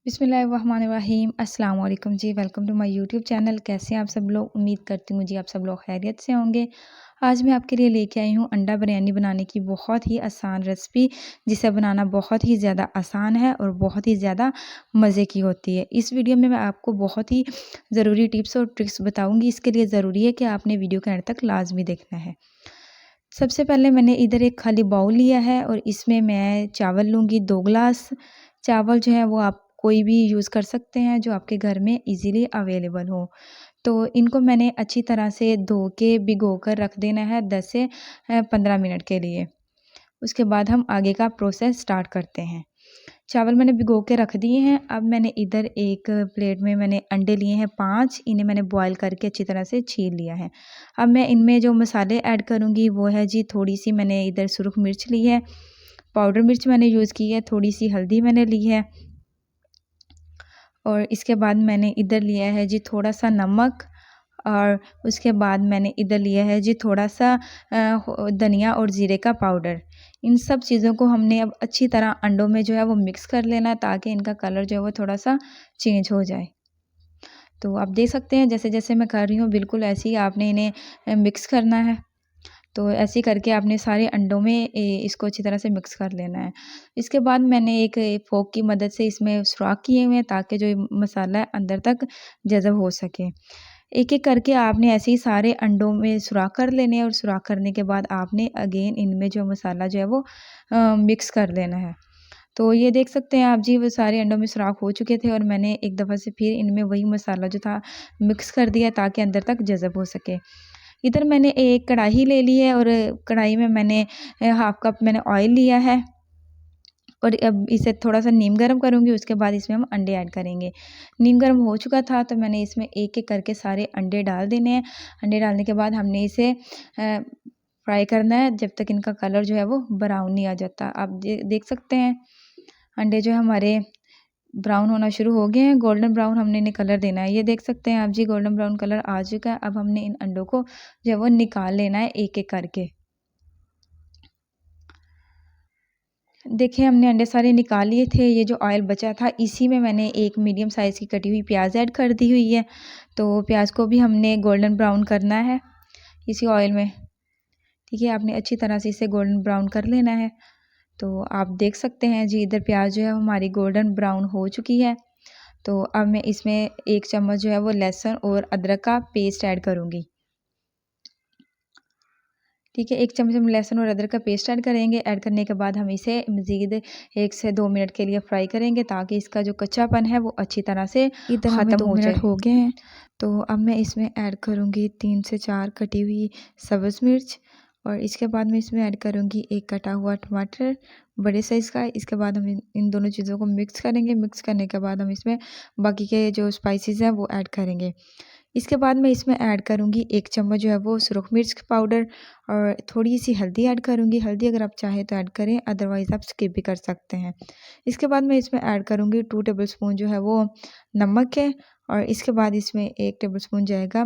बिस्मिल्लाहिर्रहमानिर्रहीम अस्सलाम वालेकुम जी। Welcome to my YouTube channel. कैसे हैं आप सब लोग? उम्मीद करती हूँ जी आप सब लोग खैरियत से होंगे। आज मैं आपके लिए लेके आई हूँ अंडा बिरयानी बनाने की बहुत ही आसान रेसिपी, जिसे बनाना बहुत ही ज़्यादा आसान है और बहुत ही ज़्यादा मज़े की होती है। इस वीडियो में मैं आपको बहुत ही ज़रूरी टिप्स और ट्रिक्स बताऊँगी। इसके लिए ज़रूरी है कि आपने वीडियो के एंड तक लाजमी देखना है। सबसे पहले मैंने इधर एक खाली बाउल लिया है और इसमें मैं चावल लूँगी 2 ग्लास। चावल जो है वो आप कोई भी यूज़ कर सकते हैं जो आपके घर में इजीली अवेलेबल हो। तो इनको मैंने अच्छी तरह से धो के भिगो कर रख देना है 10 से 15 मिनट के लिए। उसके बाद हम आगे का प्रोसेस स्टार्ट करते हैं। चावल मैंने भिगो के रख दिए हैं। अब मैंने इधर एक प्लेट में मैंने अंडे लिए हैं 5, इन्हें मैंने बॉयल करके अच्छी तरह से छील लिया है। अब मैं इनमें जो मसाले ऐड करूँगी वो है जी, थोड़ी-सी मैंने इधर सुरख मिर्च ली है, पाउडर मिर्च मैंने यूज़ की है, थोड़ी-सी हल्दी मैंने ली है और इसके बाद मैंने इधर लिया है जी थोड़ा-सा नमक और उसके बाद मैंने इधर लिया है जी थोड़ा-सा धनिया और ज़ीरे का पाउडर। इन सब चीज़ों को हमने अब अच्छी तरह अंडों में जो है वो मिक्स कर लेना है ताकि इनका कलर जो है वो थोड़ा-सा चेंज हो जाए। तो आप देख सकते हैं जैसे-जैसे मैं कर रही हूँ बिल्कुल ऐसे ही आपने इन्हें मिक्स करना है। तो ऐसे ही करके आपने सारे अंडों में इसको अच्छी तरह से मिक्स कर लेना है। इसके बाद मैंने एक फ़ोर्क की मदद से इसमें सुराख किए हुए हैं ताकि जो ये मसाला है अंदर तक जज़ब हो सके। एक-एक करके आपने ऐसे ही सारे अंडों में सुराख कर लेने हैं और सुराख करने के बाद आपने अगेन इनमें जो मसाला जो है वो मिक्स कर लेना है। तो ये देख सकते हैं आप जी वो सारे अंडों में सुराख हो चुके थे और मैंने एक दफ़ा से फिर इनमें वही मसाला जो था मिक्स कर दिया ताकि अंदर तक जज़ब हो सके। इधर मैंने एक कढ़ाई ले ली है और कढ़ाई में मैंने हाफ़ कप मैंने ऑयल लिया है और अब इसे थोड़ा-सा नीम गर्म करूँगी, उसके बाद इसमें हम अंडे ऐड करेंगे। नीम गर्म हो चुका था तो मैंने इसमें एक-एक करके सारे अंडे डाल देने हैं। अंडे डालने के बाद हमने इसे फ्राई करना है जब तक इनका कलर जो है वो ब्राउन नहीं आ जाता। आप देख सकते हैं अंडे जो है हमारे ब्राउन होना शुरू हो गए हैं, गोल्डन ब्राउन हमने इन्हें कलर देना है। ये देख सकते हैं आप जी गोल्डन ब्राउन कलर आ चुका है। अब हमने इन अंडों को जो है वो निकाल लेना है एक-एक करके। देखिए हमने अंडे सारे निकाल लिए थे, ये जो ऑयल बचा था इसी में मैंने एक मीडियम साइज़ की कटी हुई प्याज़ ऐड कर दी हुई है। तो प्याज़ को भी हमने गोल्डन ब्राउन करना है इसी ऑयल में। ठीक है, आपने अच्छी तरह से इसे गोल्डन ब्राउन कर लेना है। तो आप देख सकते हैं जी इधर प्याज़ जो है हमारी गोल्डन ब्राउन हो चुकी है। तो अब मैं इसमें 1 चम्मच जो है वो लहसुन और अदरक का पेस्ट ऐड करूँगी। ठीक है, 1 चम्मच हम लहसुन और अदरक का पेस्ट ऐड करेंगे। ऐड करने के बाद हम इसे मज़ीद 1 से 2 मिनट के लिए फ्राई करेंगे ताकि इसका जो कच्चापन है वो अच्छी तरह से इधर हमें ख़त्म 2 हो मिनट जाए। हो गए हैं। तो अब मैं इसमें ऐड करूँगी 3 से 4 कटी हुई सब्ज़ मिर्च और इसके बाद मैं इसमें ऐड करूँगी 1 कटा हुआ टमाटर बड़े साइज़ का। इसके बाद हम इन दोनों चीज़ों को मिक्स करेंगे। मिक्स करने के बाद हम इसमें बाकी के जो स्पाइसेस हैं वो ऐड करेंगे। इसके बाद मैं इसमें ऐड करूँगी 1 चम्मच जो है वो सुरख मिर्च पाउडर और थोड़ी-सी हल्दी ऐड करूँगी। हल्दी अगर आप चाहें तो ऐड करें, अदरवाइज़ आप स्किप भी कर सकते हैं। इसके बाद मैं इसमें ऐड करूँगी 2 टेबलस्पून जो है वो नमक है और इसके बाद इसमें 1 टेबलस्पून जाएगा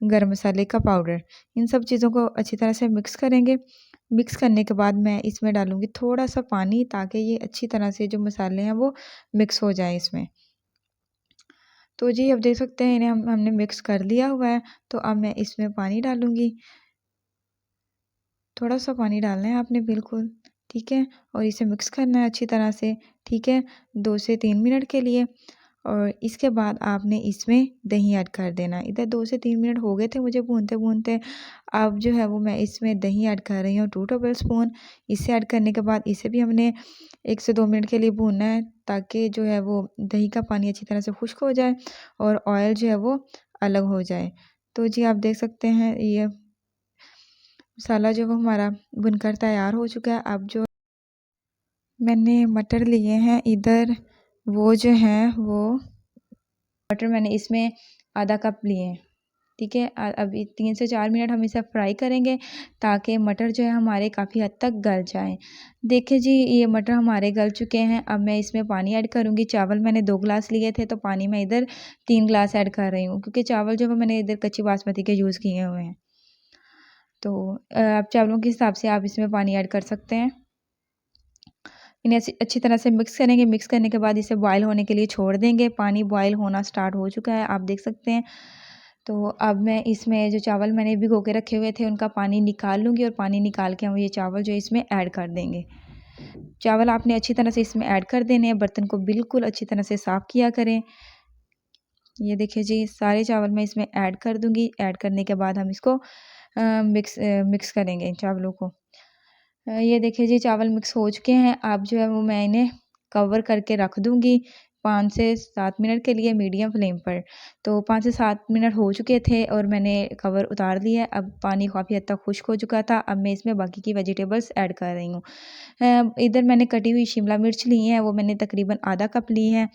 गरम मसाले का पाउडर। इन सब चीज़ों को अच्छी तरह से मिक्स करेंगे। मिक्स करने के बाद मैं इसमें डालूँगी थोड़ा-सा पानी ताकि ये अच्छी तरह से जो मसाले हैं वो मिक्स हो जाएँ इसमें। तो जी अब देख सकते हैं इन्हें हमने मिक्स कर लिया हुआ है। तो अब मैं इसमें पानी डालूँगी। थोड़ा-सा पानी डालना है आपने बिल्कुल, ठीक है? और इसे मिक्स करना है अच्छी तरह से, ठीक है? 2 से 3 मिनट के लिए और इसके बाद आपने इसमें दही ऐड कर देना है। इधर 2 से 3 मिनट हो गए थे मुझे भूनते-भूनते। अब जो है वो मैं इसमें दही ऐड कर रही हूँ 2 टेबलस्पून। इसे ऐड करने के बाद इसे भी हमने 1 से 2 मिनट के लिए भूनना है ताकि जो है वो दही का पानी अच्छी तरह से खुश्क हो जाए और ऑयल जो है वो अलग हो जाए। तो जी आप देख सकते हैं ये मसाला जो वो हमारा भुनकर तैयार हो चुका है। अब जो मैंने मटर लिए हैं इधर वो जो हैं वो मटर मैंने इसमें आधा कप लिए हैं, ठीक है? अभी 3 से 4 मिनट हम इसे फ्राई करेंगे ताकि मटर जो है हमारे काफ़ी हद तक गल जाएँ। देखिए जी ये मटर हमारे गल चुके हैं। अब मैं इसमें पानी ऐड करूँगी। चावल मैंने 2 ग्लास लिए थे तो पानी मैं इधर 3 ग्लास ऐड कर रही हूँ क्योंकि चावल जो है मैंने इधर कच्ची बासमती के यूज़ किए हुए हैं। तो आप चावलों के हिसाब से आप इसमें पानी ऐड कर सकते हैं। इन्हें अच्छी तरह से मिक्स करेंगे। मिक्स करने के बाद इसे बॉयल होने के लिए छोड़ देंगे। पानी बॉयल होना स्टार्ट हो चुका है, आप देख सकते हैं। तो अब मैं इसमें जो चावल मैंने भिगो के रखे हुए थे उनका पानी निकाल लूँगी और पानी निकाल के हम ये चावल जो इसमें ऐड कर देंगे। चावल आपने अच्छी तरह से इसमें ऐड कर देने हैं। बर्तन को बिल्कुल अच्छी तरह से साफ़ किया करें। ये देखिए जी, सारे चावल मैं इसमें ऐड कर दूँगी। ऐड करने के बाद हम इसको मिक्स करेंगे इन चावलों को। ये देखिए जी, चावल मिक्स हो चुके हैं। अब जो है वो मैं इन्हें कवर करके रख दूँगी 5 से 7 मिनट के लिए मीडियम फ्लेम पर। तो 5 से 7 मिनट हो चुके थे और मैंने कवर उतार दिया है। अब पानी काफ़ी हद तक खुश्क हो चुका था। अब मैं इसमें बाकी की वेजिटेबल्स ऐड कर रही हूँ। इधर मैंने कटी हुई शिमला मिर्च ली है, वो मैंने तकरीबन आधा कप ली है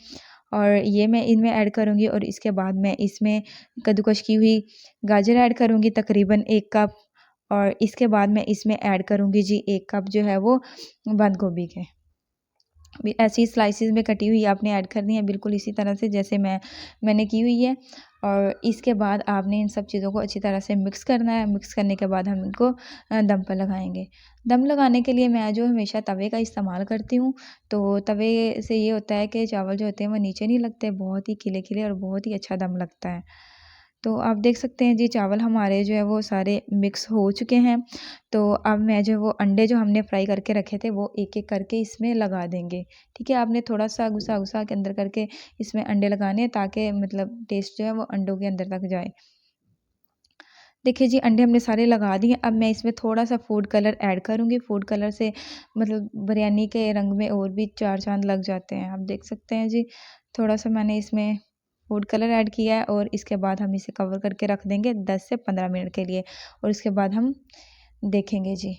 और ये मैं इनमें ऐड करूँगी और इसके बाद मैं इसमें कद्दूकस की हुई गाजर ऐड करूँगी तकरीबन 1 कप और इसके बाद मैं इसमें ऐड करूँगी जी 1 कप जो है वो बंद गोभी के। ऐसी स्लाइसेस में कटी हुई आपने ऐड करनी है बिल्कुल इसी तरह से जैसे मैंने की हुई है और इसके बाद आपने इन सब चीज़ों को अच्छी तरह से मिक्स करना है। मिक्स करने के बाद हम इनको दम पर लगाएँगे। दम लगाने के लिए मैं जो हमेशा तवे का इस्तेमाल करती हूँ। तो तवे से ये होता है कि चावल जो होते हैं वो नीचे नहीं लगते, बहुत ही खिले-खिले और बहुत ही अच्छा दम लगता है। तो आप देख सकते हैं जी चावल हमारे जो है वो सारे मिक्स हो चुके हैं। तो अब मैं जो वो अंडे जो हमने फ्राई करके रखे थे वो एक-एक करके इसमें लगा देंगे। ठीक है, आपने थोड़ा-सा घुसा-घुसा के अंदर करके इसमें अंडे लगाने हैं ताकि मतलब टेस्ट जो है वो अंडों के अंदर तक जाए। देखिए जी, अंडे हमने सारे लगा दिए। अब मैं इसमें थोड़ा-सा फूड कलर ऐड करूँगी। फूड कलर से मतलब बिरयानी के रंग में और भी 4 चाँद लग जाते हैं। आप देख सकते हैं जी, थोड़ा-सा मैंने इसमें फूड कलर ऐड किया है और इसके बाद हम इसे कवर करके रख देंगे 10 से 15 मिनट के लिए और इसके बाद हम देखेंगे जी।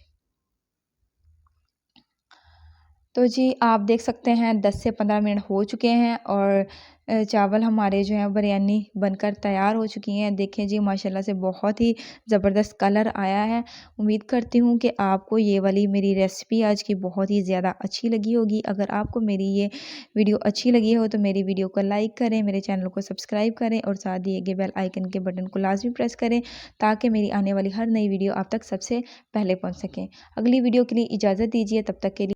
तो जी आप देख सकते हैं 10 से 15 मिनट हो चुके हैं और चावल हमारे जो हैं बिरयानी बनकर तैयार हो चुकी हैं। देखें जी माशाल्लाह से बहुत ही ज़बरदस्त कलर आया है। उम्मीद करती हूँ कि आपको ये वाली मेरी रेसिपी आज की बहुत ही ज़्यादा अच्छी लगी होगी। अगर आपको मेरी ये वीडियो अच्छी लगी हो तो मेरी वीडियो को लाइक करें, मेरे चैनल को सब्सक्राइब करें और साथ दिए गए बेल आइकन के बटन को लाज़मी प्रेस करें ताकि मेरी आने वाली हर नई वीडियो आप तक सबसे पहले पहुँच सकें। अगली वीडियो के लिए इजाज़त दीजिए, तब तक के लिए